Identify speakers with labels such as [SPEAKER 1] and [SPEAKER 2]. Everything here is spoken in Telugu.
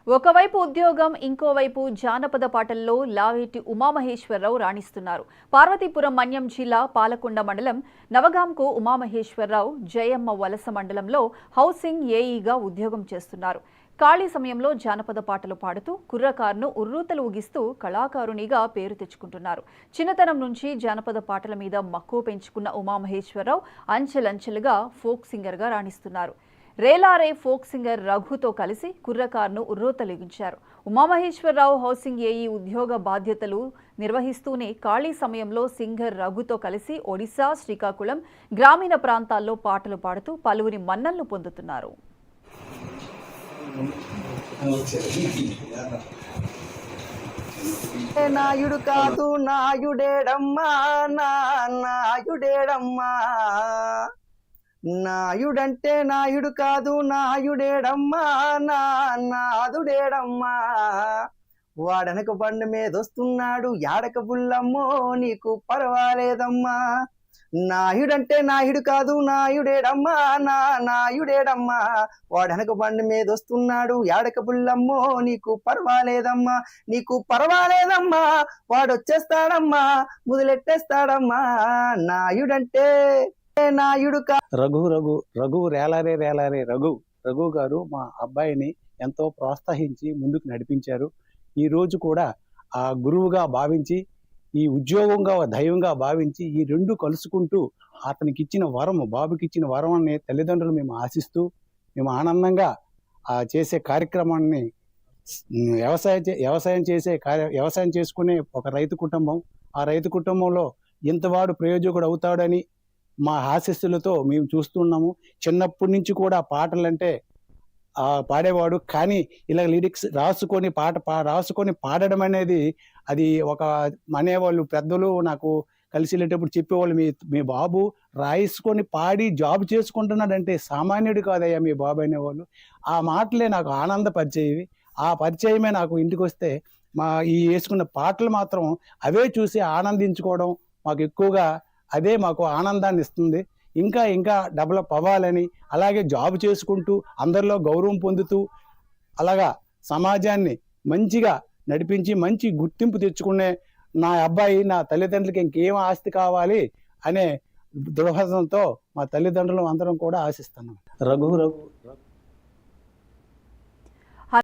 [SPEAKER 1] ఒకవైపు ఉద్యోగం, ఇంకోవైపు జానపద పాటల్లో లావేటి ఉమామహేశ్వరరావు రాణిస్తున్నారు. పార్వతీపురం మన్యం జిల్లా పాలకొండ మండలం నవగాంకు ఉమామహేశ్వరరావు జయమ్మ వలస మండలంలో హౌసింగ్ ఏఈగా ఉద్యోగం చేస్తున్నారు. ఖాళీ సమయంలో జానపద పాటలు పాడుతూ కుర్రకారును ఉర్రూతలు ఊగిస్తూ కళాకారునిగా పేరు తెచ్చుకుంటున్నారు. చిన్నతనం నుంచి జానపద పాటల మీద మక్కువ పెంచుకున్న ఉమామహేశ్వరరావు అంచెలంచెలుగా ఫోక్ సింగర్గా రాణిస్తున్నారు. రేలారే ఫోక్ సింగర్ రఘుతో కలిసి కుర్రకారును ఉర్రూతలిగించారు. ఉమామహేశ్వరరావు హౌసింగ్ ఏఈ ఉద్యోగ బాధ్యతలు నిర్వహిస్తూనే ఖాళీ సమయంలో సింగర్ రఘుతో కలిసి ఒడిశా, శ్రీకాకుళం గ్రామీణ ప్రాంతాల్లో పాటలు పాడుతూ పలువురి మన్ననలు పొందుతున్నారు.
[SPEAKER 2] నాయుడు కాదు నాయుడేడమ్మా, నాయుడేడమ్మా, నాయుడంటే నాయుడు కాదు నాయుడేడమ్మా, నాదుడేడమ్మా, వాడనక బండి మీద వస్తున్నాడు యాడక బుల్లమ్మో నీకు పర్వాలేదమ్మా. నాయుడంటే నాయుడు కాదు నాయుడేడమ్మా, నాయుడేడమ్మా, వాడనక బండి మీద వస్తున్నాడు యాడక బుల్లమ్మో నీకు పర్వాలేదమ్మా, నీకు పర్వాలేదమ్మా, వాడొచ్చేస్తాడమ్మా మొదలెట్టేస్తాడమ్మా. నాయుడంటే నాయుడు
[SPEAKER 3] రఘు రేలారే రఘు గారు మా అబ్బాయిని ఎంతో ప్రోత్సహించి ముందుకు నడిపించారు. ఈ రోజు కూడా ఆ గురువుగా భావించి, ఈ ఉద్యోగంగా దైవంగా భావించి, ఈ రెండు కలుసుకుంటూ అతనికి ఇచ్చిన వరము, బాబుకి ఇచ్చిన వరం అనే తల్లిదండ్రులు మేము ఆశిస్తూ మేము ఆనందంగా చేసే కార్యక్రమాన్ని వ్యవసాయం చేసుకునే ఒక రైతు కుటుంబం. ఆ రైతు కుటుంబంలో ఇంతవాడు ప్రయోజకుడు అవుతాడని మా ఆశీస్సులతో మేము చూస్తున్నాము. చిన్నప్పటి నుంచి కూడా పాటలంటే పాడేవాడు, కానీ ఇలా లిరిక్స్ రాసుకొని పాడడం అనేది అది ఒక అనేవాళ్ళు పెద్దలు నాకు కలిసి వెళ్ళేటప్పుడు చెప్పేవాళ్ళు, మీ బాబు రాసుకొని పాడి జాబ్ చేసుకుంటున్నాడంటే సామాన్యుడు కాదయ్యా మీ బాబు అనేవాళ్ళు. ఆ మాటలే నాకు ఆనందపరిచేవి. ఆ పరిచయమే నాకు ఇంటికి వస్తే ఈ వేసుకున్న పాటలు మాత్రం అవే చూసి ఆనందించుకోవడం మాకు ఎక్కువగా అదే మాకు ఆనందాన్ని ఇస్తుంది. ఇంకా డెవలప్ అవ్వాలని, అలాగే జాబ్ చేసుకుంటూ అందరిలో గౌరవం పొందుతూ అలాగా సమాజాన్ని మంచిగా నడిపించి మంచి గుర్తింపు తెచ్చుకునే నా అబ్బాయి నా తల్లిదండ్రులకి ఇంకేం ఆస్తి కావాలి అనే దృహదంతో మా తల్లిదండ్రులు అందరం కూడా ఆశిస్తున్నాం. రఘు